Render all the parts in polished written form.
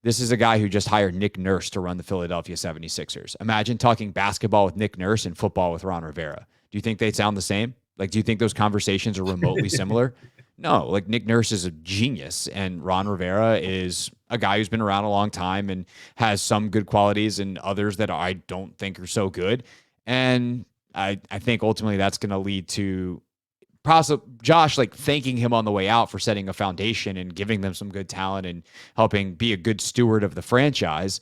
This is a guy who just hired Nick Nurse to run the Philadelphia 76ers. Imagine talking basketball with Nick Nurse and football with Ron Rivera. Do you think they'd sound the same? Like, do you think those conversations are remotely similar? No, like Nick Nurse is a genius, and Ron Rivera is a guy who's been around a long time and has some good qualities and others that I don't think are so good. And I think ultimately that's going to lead to Josh like thanking him on the way out for setting a foundation and giving them some good talent and helping be a good steward of the franchise,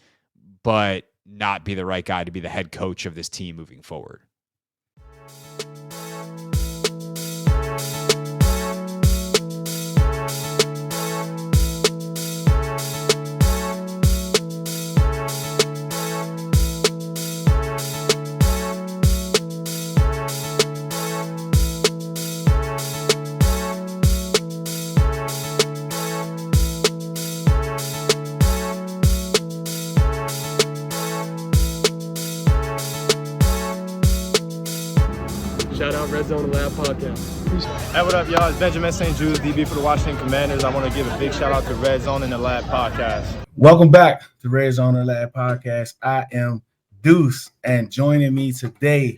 but not be the right guy to be the head coach of this team moving forward. Shout out Redzone In the Lab podcast. Hey, what up, y'all? It's Benjamin St. Jude, DB for the Washington Commanders. I want to give a big shout out to Redzone In the Lab podcast. Welcome back to Redzone In the Lab podcast. I am Deuce, and joining me today,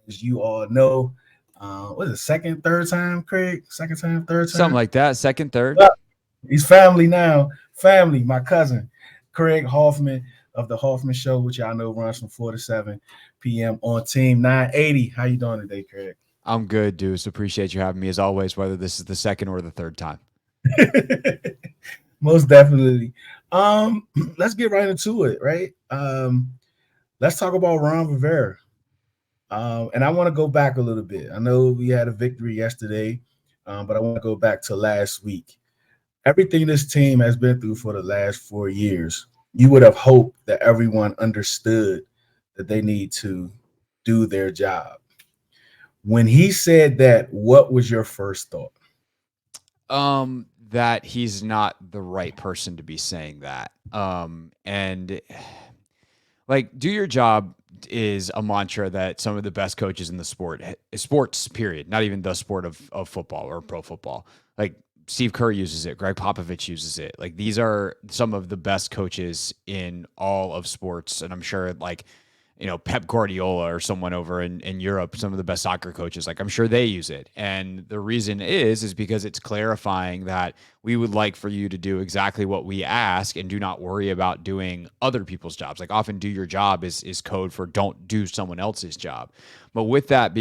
as you all know, what is it, third time, Craig? Second time, third time? Something like that, second, third. He's family now. Family, my cousin, Craig Hoffman of the Hoffman Show, which y'all know runs from 4 to 7 p.m. on Team 980. How you doing today, Craig? I'm good, Deuce. Appreciate you having me as always, whether this is the second or the third time. Most definitely. Let's get right into it, right? Let's talk about Ron Rivera. And I want to go back a little bit. I know we had a victory yesterday, but I want to go back to last week. Everything this team has been through for the last 4 years, you would have hoped that everyone understood that they need to do their job. When he said that, what was your first thought? That he's not the right person to be saying that. And like, do your job is a mantra that some of the best coaches in the sports period, not even the sport of football or pro football, like Steve Kerr uses it, Greg Popovich uses it. Like, these are some of the best coaches in all of sports. And I'm sure, like, you know, Pep Guardiola or someone over in Europe, some of the best soccer coaches, like, I'm sure they use it. And the reason is because it's clarifying that we would like for you to do exactly what we ask and do not worry about doing other people's jobs. Like, often do your job is code for don't do someone else's job. But with that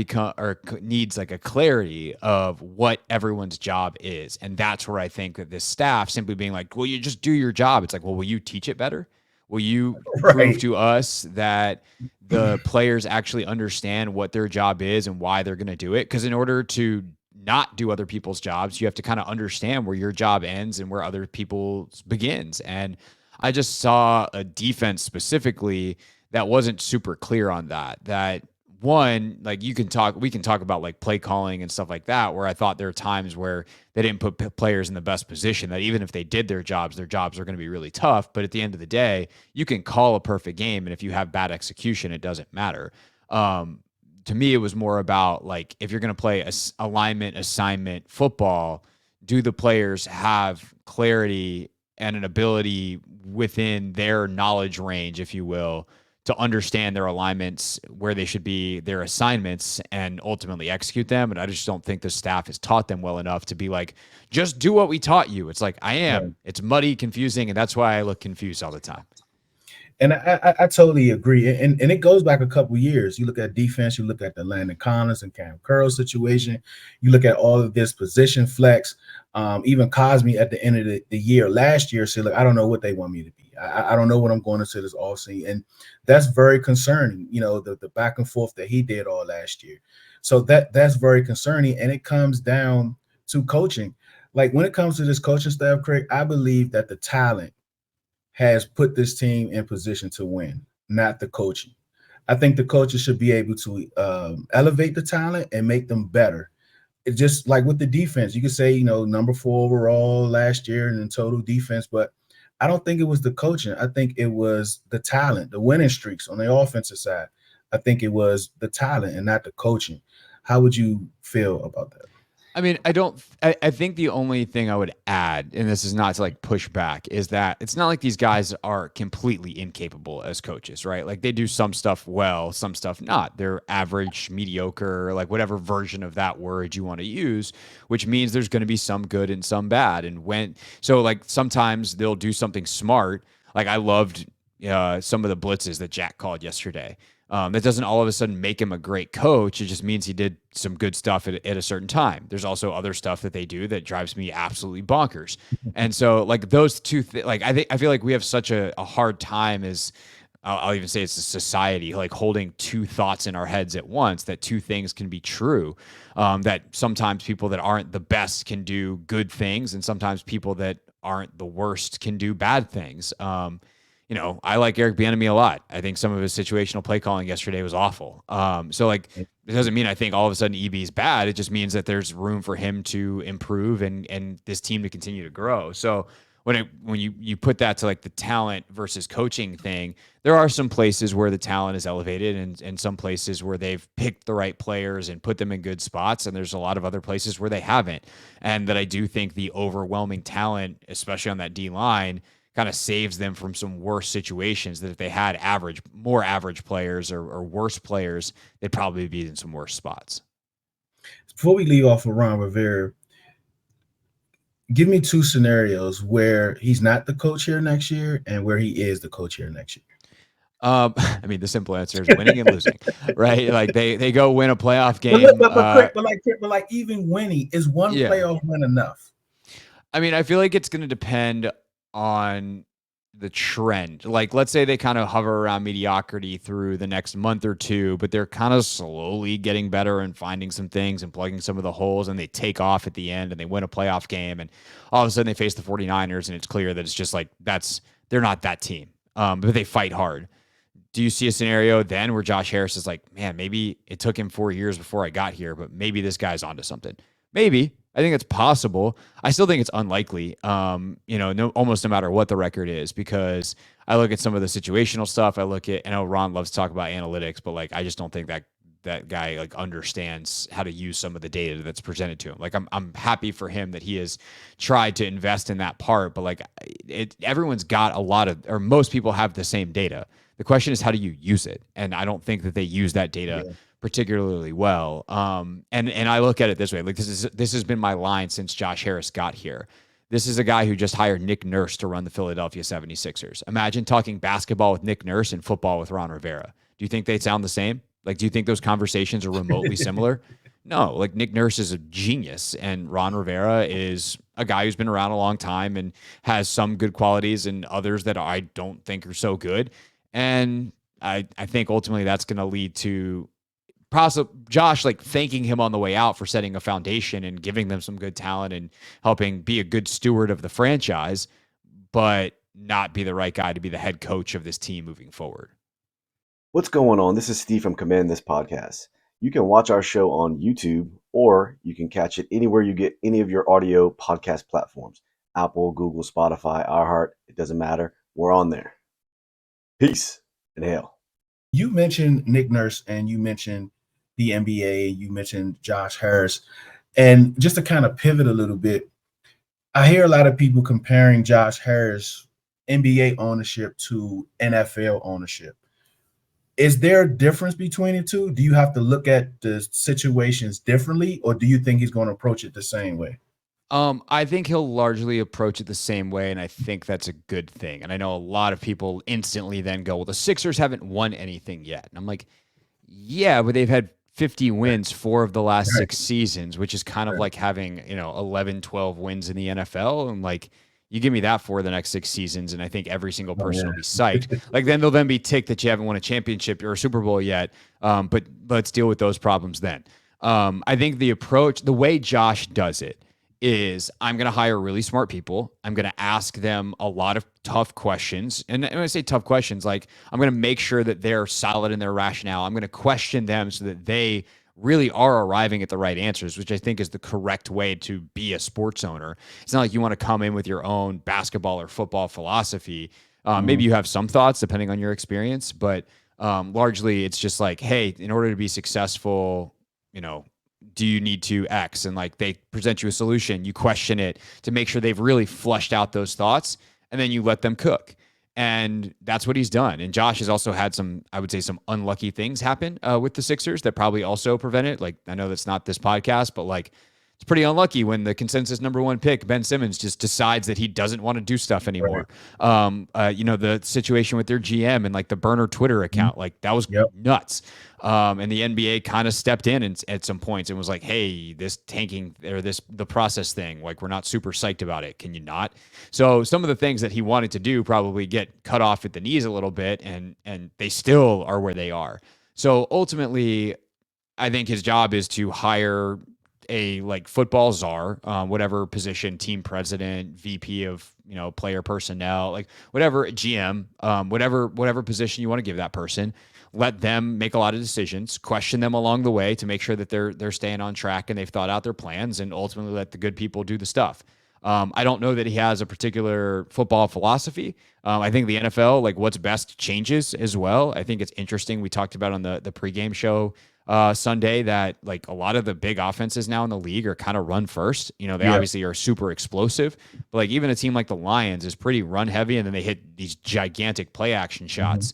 needs like a clarity of what everyone's job is. And that's where I think that this staff simply being like, well, you just do your job. It's like, well, will you teach it better? Will you prove to us that the players actually understand what their job is and why they're going to do it? Because in order to not do other people's jobs, you have to kind of understand where your job ends and where other people's begins. And I just saw a defense specifically that wasn't super clear on that. That one, like, we can talk about like play calling and stuff like that, where I thought there are times where they didn't put players in the best position, that even if they did their jobs are going to be really tough. But at the end of the day, you can call a perfect game. And if you have bad execution, it doesn't matter. To me, it was more about, like, if you're going to play alignment, assignment football, do the players have clarity and an ability within their knowledge range, if you will, to understand their alignments, where they should be, their assignments, and ultimately execute them. And I just don't think the staff has taught them well enough to be like, just do what we taught you. It's like, I am. Right. It's muddy, confusing, and that's why I look confused all the time. And I totally agree. And it goes back a couple of years. You look at defense, you look at the Landon Collins and Cam Curl situation. You look at all of this position flex. Even Cosme at the end of the year last year said, look, I don't know what they want me to be. I don't know what I'm going into this offseason. And that's very concerning, you know, the back and forth that he did all last year. So that's very concerning. And it comes down to coaching. Like, when it comes to this coaching staff, Craig, I believe that the talent has put this team in position to win, not the coaching. I think the coaches should be able to elevate the talent and make them better. It's just like with the defense. You could say, you know, number 4 overall last year and in total defense, but I don't think it was the coaching. I think it was the talent, the winning streaks on the offensive side. I think it was the talent and not the coaching. How would you feel about that? I mean, I think the only thing I would add, and this is not to like push back, is that it's not like these guys are completely incapable as coaches, right? Like they do some stuff well, some stuff not. They're average, mediocre, like whatever version of that word you want to use, which means there's going to be some good and some bad. And like sometimes they'll do something smart. Like I loved some of the blitzes that Jack called yesterday. That doesn't all of a sudden make him a great coach. It just means he did some good stuff at a certain time. There's also other stuff that they do that drives me absolutely bonkers. And so, like those two, I feel like we have such a hard time as I'll even say it's a society, like holding two thoughts in our heads at once. That two things can be true. That sometimes people that aren't the best can do good things, and sometimes people that aren't the worst can do bad things. I like Eric Beineimy a lot. I think some of his situational play calling yesterday was awful. It doesn't mean I think all of a sudden EB is bad. It just means that there's room for him to improve and this team to continue to grow. So when you put that to like the talent versus coaching thing, there are some places where the talent is elevated and some places where they've picked the right players and put them in good spots. And there's a lot of other places where they haven't. And that I do think the overwhelming talent, especially on that D line, kind of saves them from some worse situations, that if they had more average players or worse players, they'd probably be in some worse spots. Before we leave off of Ron Rivera, give me two scenarios where he's not the coach here next year and where he is the coach here next year. I mean, the simple answer is winning and losing, right? Like they go win a playoff game. But like even winning, is one playoff win enough? I mean, I feel like it's going to depend on the trend. Like, let's say they kind of hover around mediocrity through the next month or two, but they're kind of slowly getting better and finding some things and plugging some of the holes, and they take off at the end and they win a playoff game, and all of a sudden they face the 49ers and it's clear that it's just like they're not that team. But they fight hard. Do you see a scenario then where Josh Harris is like, man, maybe it took him 4 years before I got here, but maybe this guy's onto something? Maybe. I think it's possible. I still think it's unlikely, almost no matter what the record is, because I look at some of the situational stuff. I know Ron loves to talk about analytics, but like, I just don't think that guy like understands how to use some of the data that's presented to him. Like I'm happy for him that he has tried to invest in that part, but like everyone's got most people have the same data. The question is, how do you use it? And I don't think that they use that data particularly well. And I look at it this way, like this has been my line since Josh Harris got here. This is a guy who just hired Nick Nurse to run the Philadelphia 76ers. Imagine talking basketball with Nick Nurse and football with Ron Rivera. Do you think they'd sound the same? Like, do you think those conversations are remotely similar? No, like Nick Nurse is a genius and Ron Rivera is a guy who's been around a long time and has some good qualities and others that I don't think are so good. And I think ultimately that's going to lead to Josh like thanking him on the way out for setting a foundation and giving them some good talent and helping be a good steward of the franchise, but not be the right guy to be the head coach of this team moving forward. What's going on? This is Steve from Command This Podcast. You can watch our show on YouTube, or you can catch it anywhere you get any of your audio podcast platforms. Apple, Google, Spotify, iHeart, it doesn't matter. We're on there. Peace and hail. You mentioned Nick Nurse and you mentioned the NBA, you mentioned Josh Harris. And just to kind of pivot a little bit, I hear a lot of people comparing Josh Harris NBA ownership to NFL ownership. Is there a difference between the two? Do you have to look at the situations differently, or do you think he's going to approach it the same way? I think he'll largely approach it the same way, and I think that's a good thing. And I know a lot of people instantly then go, well, the Sixers haven't won anything yet. And I'm like, yeah, but they've had 50 wins 4 of the last 6 seasons, which is kind of like having, 11, 12 wins in the NFL. And like, you give me that for the next 6 seasons, and I think every single person will be psyched. Like, then they'll be ticked that you haven't won a championship or a Super Bowl yet. But let's deal with those problems then. I think the way Josh does it is, I'm going to hire really smart people. I'm going to ask them a lot of tough questions. And when I say tough questions, like, I'm going to make sure that they're solid in their rationale. I'm going to question them so that they really are arriving at the right answers, which I think is the correct way to be a sports owner. It's not like you want to come in with your own basketball or football philosophy. Maybe you have some thoughts depending on your experience, but largely it's just like, hey, in order to be successful, do you need to X? And like they present you a solution, you question it to make sure they've really flushed out those thoughts, and then you let them cook. And that's what he's done. And Josh has also had some, I would say, some unlucky things happen with the Sixers that probably also prevent it. Like, I know that's not this podcast, but like, it's pretty unlucky when the consensus #1 pick, Ben Simmons, just decides that he doesn't want to do stuff anymore. Right. The situation with their GM and like the burner Twitter account, like that was nuts. And the NBA kind of stepped in at some points and was like, hey, this tanking or the process thing, like we're not super psyched about it. Can you not? So some of the things that he wanted to do probably get cut off at the knees a little bit, and they still are where they are. So ultimately, I think his job is to hire a like football czar, whatever position, team president, VP of, player personnel, like whatever, GM, whatever position you want to give that person. Let them make a lot of decisions, question them along the way to make sure that they're staying on track and they've thought out their plans, and ultimately let the good people do the stuff. I don't know that he has a particular football philosophy. I think the NFL, like what's best, changes as well. I think it's interesting. We talked about on the pregame show Sunday that like a lot of the big offenses now in the league are kind of run first. They obviously are super explosive, but like even a team like the Lions is pretty run heavy, and then they hit these gigantic play action shots.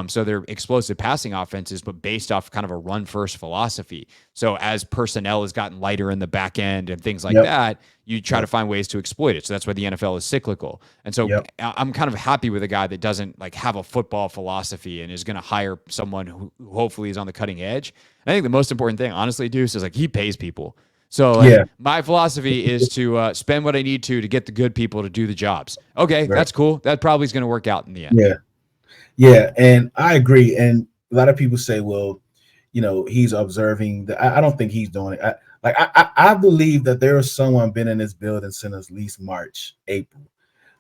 So they're explosive passing offenses, but based off kind of a run first philosophy. So as personnel has gotten lighter in the back end and things like that, you try to find ways to exploit it. So that's why the NFL is cyclical. And so I'm kind of happy with a guy that doesn't like have a football philosophy and is going to hire someone who hopefully is on the cutting edge. And I think the most important thing, honestly, Deuce, is like he pays people. So like, my philosophy is to spend what I need to get the good people to do the jobs. Okay, that's cool. That probably is going to work out in the end. Yeah, and I agree. And a lot of people say, well, he's observing. I don't think he's doing it. I believe that there is someone been in this building since at least March, April,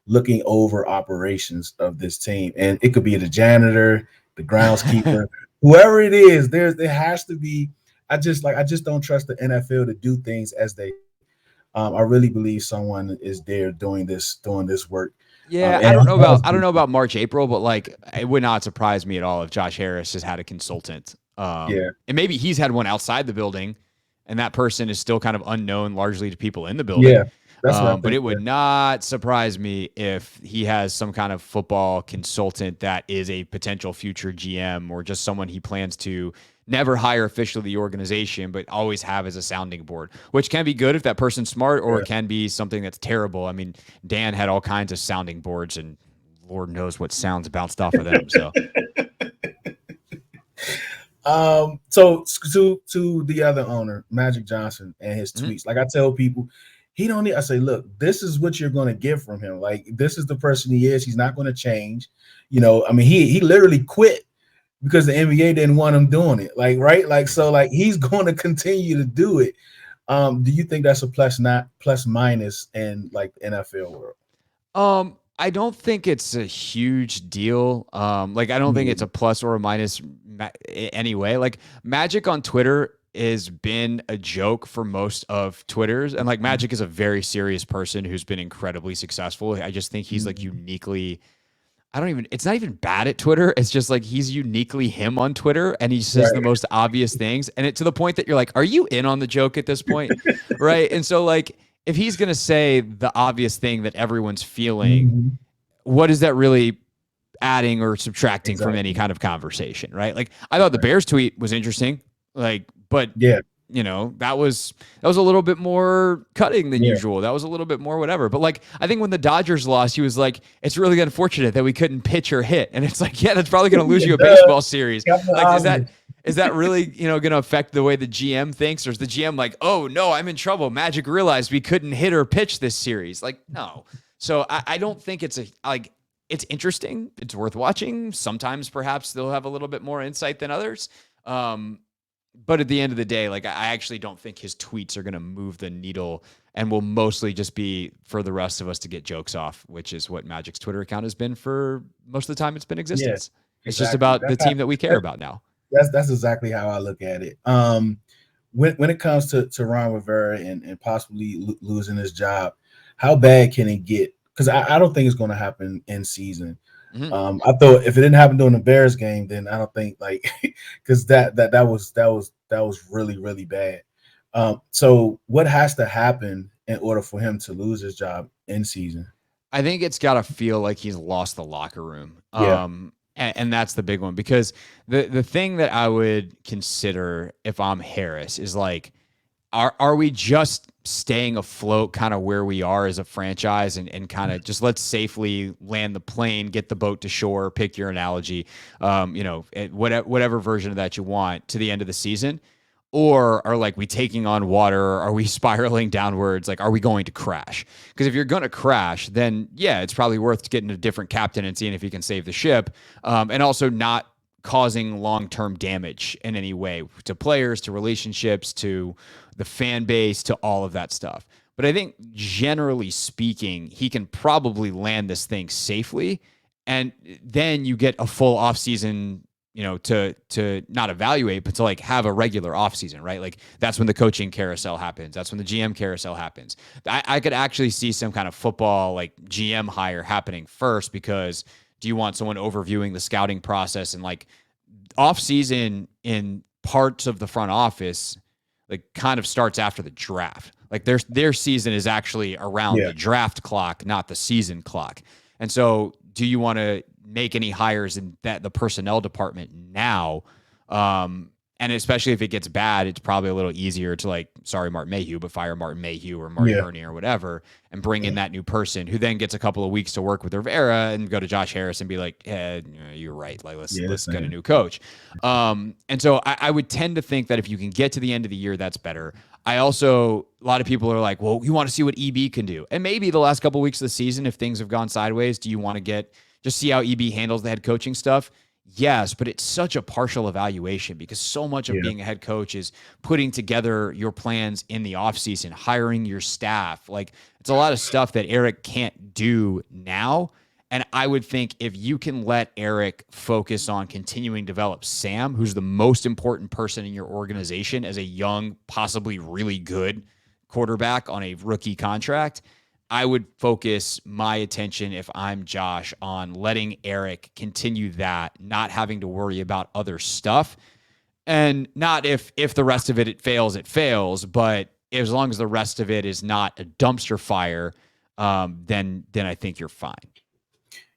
looking over operations of this team. And it could be the janitor, the groundskeeper, whoever it is. There has to be. I just don't trust the NFL to do things as they. I really believe someone is there doing this work. Yeah, I don't know about March, April, but like it would not surprise me at all if Josh Harris has had a consultant. And maybe he's had one outside the building, and that person is still kind of unknown largely to people in the building. Yeah, that's what but it would not surprise me if he has some kind of football consultant that is a potential future GM or just someone he plans to never hire officially the organization, but always have as a sounding board, which can be good if that person's smart, or it can be something that's terrible. I mean, Dan had all kinds of sounding boards, and Lord knows what sounds bounced off of them. So, so to the other owner, Magic Johnson, and his tweets, like I tell people, he don't need. I say, look, this is what you're going to get from him. Like this is the person he is. He's not going to change. I mean, he literally quit because the NBA didn't want him doing it. Like, right? Like, so like he's going to continue to do it. Do you think that's a plus minus in like the NFL world? I don't think it's a huge deal. Like, I don't think it's a plus or a minus anyway. Like Magic on Twitter has been a joke for most of Twitter's, and like Magic is a very serious person who's been incredibly successful. I just think he's like uniquely, it's not even bad at Twitter. It's just like he's uniquely him on Twitter, and he says the most obvious things, and to the point that you're like, are you in on the joke at this point? Right. And so like, if he's going to say the obvious thing that everyone's feeling, what is that really adding or subtracting from any kind of conversation? Right. Like I thought the Bears tweet was interesting, like, but that was a little bit more cutting than usual. That was a little bit more whatever. But like, I think when the Dodgers lost, he was like, it's really unfortunate that we couldn't pitch or hit. And it's like, yeah, that's probably going to lose you a baseball series. Like, is that really, going to affect the way the GM thinks? Or is the GM like, oh no, I'm in trouble. Magic realized we couldn't hit or pitch this series. Like, no. So I don't think it's it's interesting. It's worth watching. Sometimes perhaps they'll have a little bit more insight than others. But at the end of the day, like I actually don't think his tweets are going to move the needle, and will mostly just be for the rest of us to get jokes off, which is what Magic's Twitter account has been for most of the time it's been in existence. It's just about the team that we care about now. That's exactly how I look at it. When it comes to Ron Rivera and possibly losing his job, how bad can it get? Because I don't think it's going to happen in season. I thought if it didn't happen during the Bears game, then I don't think because that was really, really bad. So what has to happen in order for him to lose his job in season? I think it's got to feel like he's lost the locker room. Yeah. And that's the big one, because the thing that I would consider if I'm Harris is like, are we just staying afloat kind of where we are as a franchise, and kind of just let's safely land the plane, get the boat to shore, pick your analogy, whatever version of that you want, to the end of the season? Or are like we taking on water? Are we spiraling downwards? Like, are we going to crash? Because if you're going to crash, then yeah, it's probably worth getting a different captain and seeing if he can save the ship, and also not causing long-term damage in any way to players, to relationships, to the fan base, to all of that stuff. But I think generally speaking, he can probably land this thing safely, and then you get a full offseason, to not evaluate, but to like have a regular offseason, right? Like that's when the coaching carousel happens. That's when the GM carousel happens. I could actually see some kind of football like GM hire happening first, because do you want someone overviewing the scouting process, and like offseason in parts of the front office, like kind of starts after the draft. Like their season is actually around the draft clock, not the season clock. And so do you want to make any hires in the personnel department now? And especially if it gets bad, it's probably a little easier to like, sorry, Martin Mayhew, but fire Martin Mayhew or Marty Herney or whatever, and bring in that new person who then gets a couple of weeks to work with Rivera and go to Josh Harris and be like, you're right. Like, let's get a new coach. And so I would tend to think that if you can get to the end of the year, that's better. A lot of people are like, well, you want to see what EB can do. And maybe the last couple of weeks of the season, if things have gone sideways, do you want to just see how EB handles the head coaching stuff? Yes, but it's such a partial evaluation, because so much of being a head coach is putting together your plans in the offseason, hiring your staff. Like, it's a lot of stuff that Eric can't do now. And I would think if you can let Eric focus on continuing to develop Sam, who's the most important person in your organization as a young, possibly really good quarterback on a rookie contract, I would focus my attention, if I'm Josh, on letting Eric continue that, not having to worry about other stuff. And not if the rest of it fails, but as long as the rest of it is not a dumpster fire, then I think you're fine.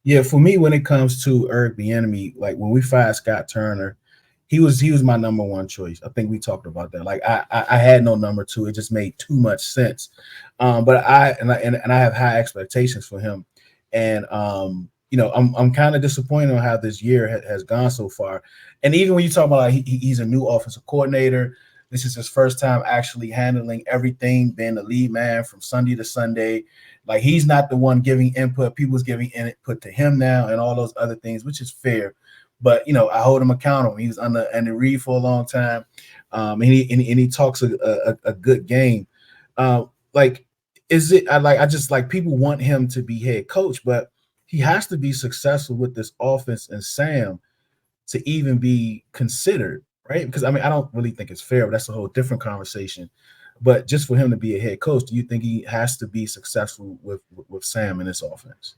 Yeah, for me, when it comes to Eric Beineimy, like when we fired Scott Turner, he was my number one choice. I think we talked about that. Like I had no number two. It just made too much sense. But I have high expectations for him. And I'm kind of disappointed on how this year has gone so far. And even when you talk about like, he's a new offensive coordinator, this is his first time actually handling everything, being the lead man from Sunday to Sunday. Like, he's not the one giving input. People's giving input to him now and all those other things, which is fair. But, I hold him accountable. He was under Andy Reid for a long time. And he talks a good game. Like, is it I just like people want him to be head coach, but he has to be successful with this offense and Sam to even be considered, right? Because I don't really think it's fair, but that's a whole different conversation. But just for him to be a head coach, do you think he has to be successful with Sam in this offense?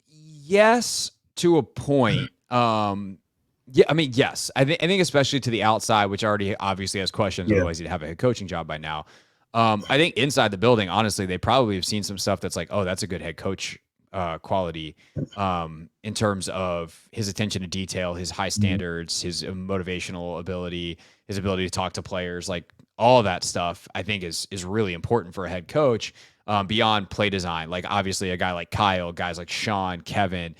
Yes, to a point. Yes. I think especially to the outside, which already obviously has questions, otherwise he'd have a head coaching job by now. I think inside the building, honestly, they probably have seen some stuff that's like, oh, that's a good head coach quality, in terms of his attention to detail, his high standards, his motivational ability, his ability to talk to players, like all of that stuff, I think is really important for a head coach, beyond play design. Like, obviously a guy like Kyle, guys like Sean, Kevin,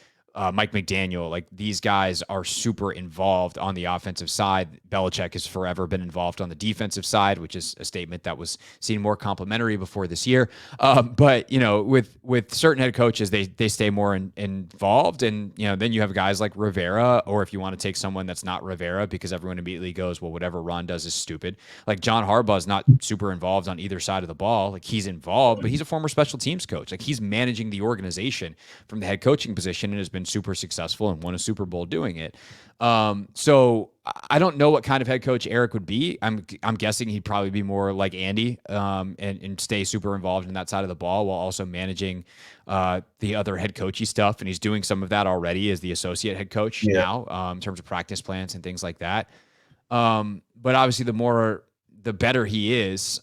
Mike McDaniel, like these guys are super involved on the offensive side. Belichick has forever been involved on the defensive side, which is a statement that was seen more complimentary before this year. But with certain head coaches, they stay more involved, and then you have guys like Rivera, or if you want to take someone that's not Rivera, because everyone immediately goes, well, whatever Ron does is stupid. Like John Harbaugh's not super involved on either side of the ball. Like, he's involved, but he's a former special teams coach. Like, he's managing the organization from the head coaching position and has been super successful and won a Super Bowl doing it. So I don't know what kind of head coach Eric would be. I'm guessing he'd probably be more like Andy, and stay super involved in that side of the ball while also managing the other head coachy stuff. And he's doing some of that already as the associate head coach now, in terms of practice plans and things like that. But obviously the more the better he is,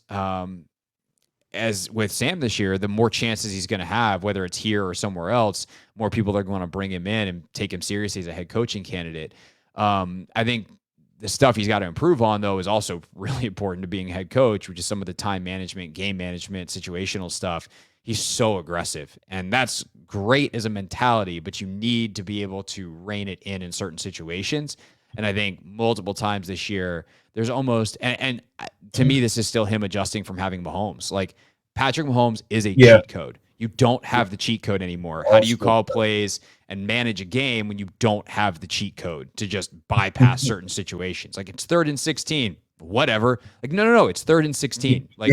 as with Sam this year, the more chances he's going to have, whether it's here or somewhere else, more people are going to bring him in and take him seriously as a head coaching candidate. I think the stuff he's got to improve on, though, is also really important to being a head coach, which is some of the time management, game management, situational stuff. He's so aggressive, and that's great as a mentality, but you need to be able to rein it in certain situations. And I think multiple times this year, there's almost, and to me, this is still him adjusting from having Mahomes. Like, Patrick Mahomes is a cheat code. You don't have the cheat code anymore. How do you call plays and manage a game when you don't have the cheat code to just bypass certain situations? Like, it's 3rd and 16, whatever. Like, no, it's 3rd and 16. Like,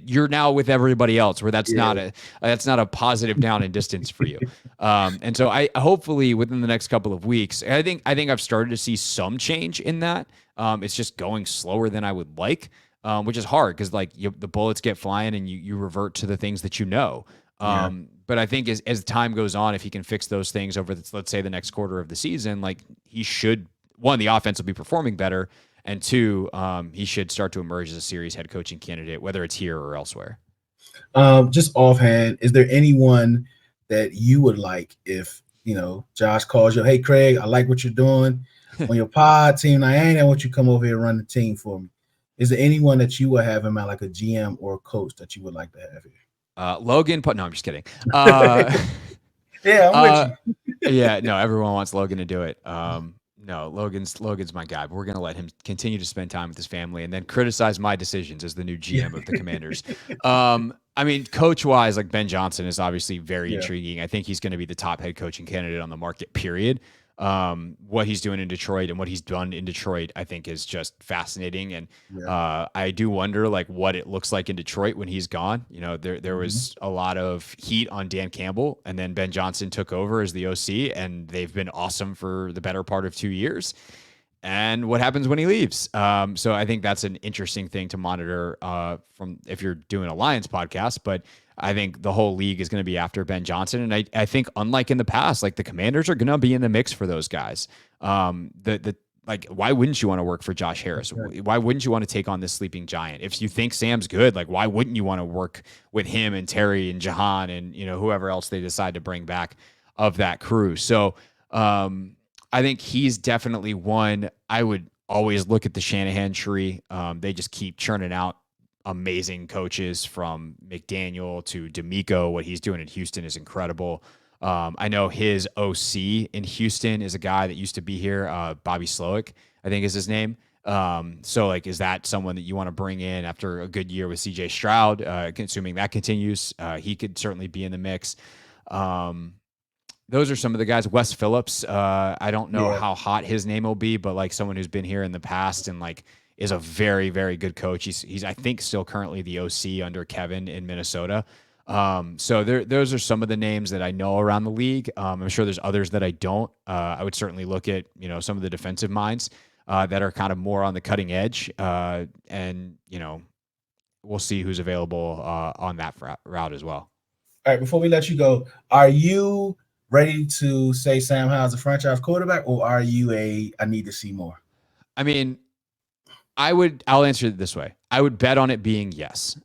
you're now with everybody else, where that's not a positive down and distance for you. And so I hopefully within the next couple of weeks, I think I've started to see some change in that. It's just going slower than I would like, which is hard because like the bullets get flying and you revert to the things that you know. But I think as time goes on, if he can fix those things over, let's say the next quarter of the season, like he should, one, the offense will be performing better, and two, he should start to emerge as a serious head coaching candidate, whether it's here or elsewhere. Just offhand, is there anyone that you would like if, Josh calls you, hey, Craig, I like what you're doing on your pod team. I want you to come over here and run the team for me. Is there anyone that you would have in mind, like a GM or a coach that you would like to have here? Logan, no, I'm just kidding. Yeah, I'm with you. Yeah, no, everyone wants Logan to do it. No, Logan's my guy, but we're going to let him continue to spend time with his family and then criticize my decisions as the new GM of the Commanders. I mean, coach-wise, like Ben Johnson is obviously very intriguing. I think he's going to be the top head coaching candidate on the market, period. What he's doing in Detroit and what he's done in Detroit, I think is just fascinating. And I do wonder like what it looks like in Detroit when he's gone. There was a lot of heat on Dan Campbell, and then Ben Johnson took over as the OC, and they've been awesome for the better part of 2 years. And what happens when he leaves? So I think that's an interesting thing to monitor from if you're doing a Lions podcast, but I think the whole league is going to be after Ben Johnson. And I think unlike in the past, like the Commanders are going to be in the mix for those guys. Like, why wouldn't you want to work for Josh Harris? Why wouldn't you want to take on this sleeping giant? If you think Sam's good, like, why wouldn't you want to work with him and Terry and Jahan and, whoever else they decide to bring back of that crew? So I think he's definitely one. I would always look at the Shanahan tree. They just keep churning out amazing coaches from McDaniel to D'Amico. What he's doing in Houston is incredible. I know his OC in Houston is a guy that used to be here, Bobby Slowick, I think is his name. So like, is that someone that you want to bring in after a good year with CJ Stroud? Assuming that continues, he could certainly be in the mix. Those are some of the guys. Wes Phillips, I don't know how hot his name will be, but like someone who's been here in the past and like is a very, very good coach. He's I think still currently the OC under Kevin in Minnesota. So those are some of the names that I know around the league. I'm sure there's others that I don't. I would certainly look at, some of the defensive minds that are kind of more on the cutting edge. And we'll see who's available on that route as well. All right, before we let you go, are you ready to say Sam Howell's a franchise quarterback, or are you I need to see more? I mean, I'll answer it this way. I would bet on it being yes.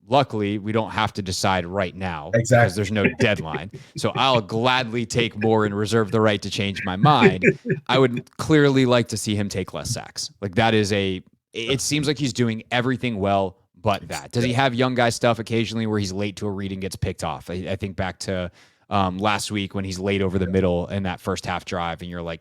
Luckily, we don't have to decide right now because there's no deadline. So I'll gladly take more and reserve the right to change my mind. I would clearly like to see him take less sacks. Like that is it seems like he's doing everything well, but that. Does he have young guy stuff occasionally where he's late to a read and gets picked off? I think back to last week when he's late over the middle in that first half drive and you're like,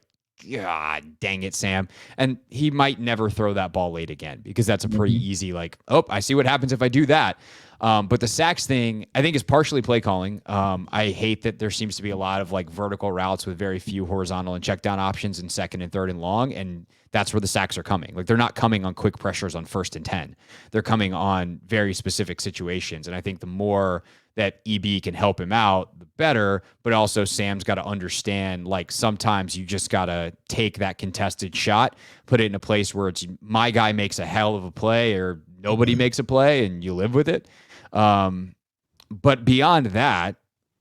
God dang it, Sam. And he might never throw that ball late again because that's a pretty easy, like, oh, I see what happens if I do that. But the sacks thing, I think, is partially play calling. I hate that there seems to be a lot of like vertical routes with very few horizontal and check down options in 2nd and 3rd and long. And that's where the sacks are coming. Like they're not coming on quick pressures on 1st and 10. They're coming on very specific situations. And I think the more that EB can help him out, the better. But also Sam's got to understand, like sometimes you just got to take that contested shot, put it in a place where it's my guy makes a hell of a play or nobody makes a play and you live with it. But beyond that,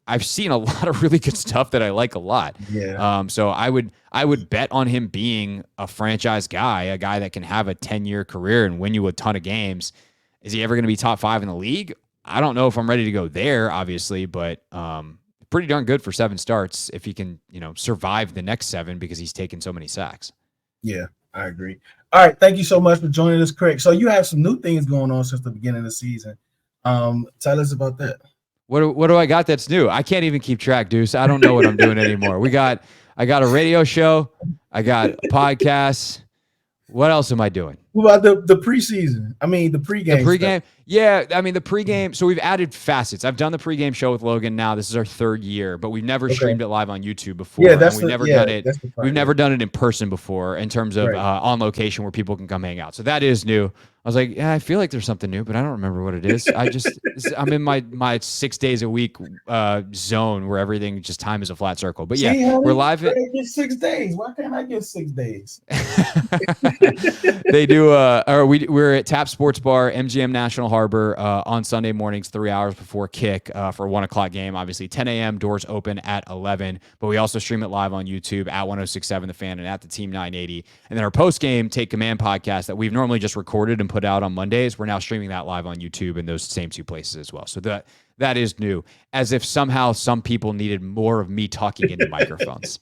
I've seen a lot of really good stuff that I like a lot. Yeah. So I would bet on him being a franchise guy, a guy that can have a 10-year career and win you a ton of games. Is he ever going to be top 5 in the league? I don't know if I'm ready to go there, obviously, but pretty darn good for 7 starts if he can, survive the next 7 because he's taken so many sacks. Yeah, I agree. All right, thank you so much for joining us, Craig. So you have some new things going on since the beginning of the season. Tell us about that. What do I got that's new? I can't even keep track, Deuce. I don't know what I'm doing anymore. I got a radio show. I got a podcast. What else am I doing? What about the preseason? I mean, the pregame. The pregame. Yeah, I mean, the pregame. So we've added facets. I've done the pregame show with Logan now. This is our 3rd year, but we've never streamed it live on YouTube before. Yeah, that's we've never done it. We've never done done it in person before in terms of on location where people can come hang out. So that is new. I was like, yeah, I feel like there's something new, but I don't remember what it is. I'm in my 6 days a week zone where everything just time is a flat circle. But yeah, we're live. Get 6 days. Why can't I get 6 days? They do. We're at Tap Sports Bar, MGM National Harbor on Sunday mornings, 3 hours before kick for a 1 o'clock game. Obviously, 10 a.m. doors open at 11. But we also stream it live on YouTube at 106.7 The Fan and at the Team 980. And then our post game Take Command podcast that we've normally just recorded and put out on Mondays. We're now streaming that live on YouTube in those same 2 places as well. So that is new. As if somehow some people needed more of me talking into microphones.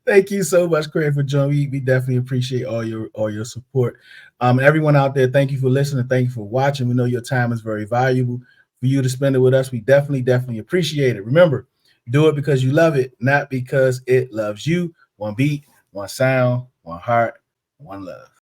Thank you so much, Craig, for joining. We definitely appreciate all your support. Everyone out there, thank you for listening. Thank you for watching. We know your time is very valuable. For you to spend it with us, we definitely appreciate it. Remember, do it because you love it, not because it loves you. One beat, one sound, one heart, one love.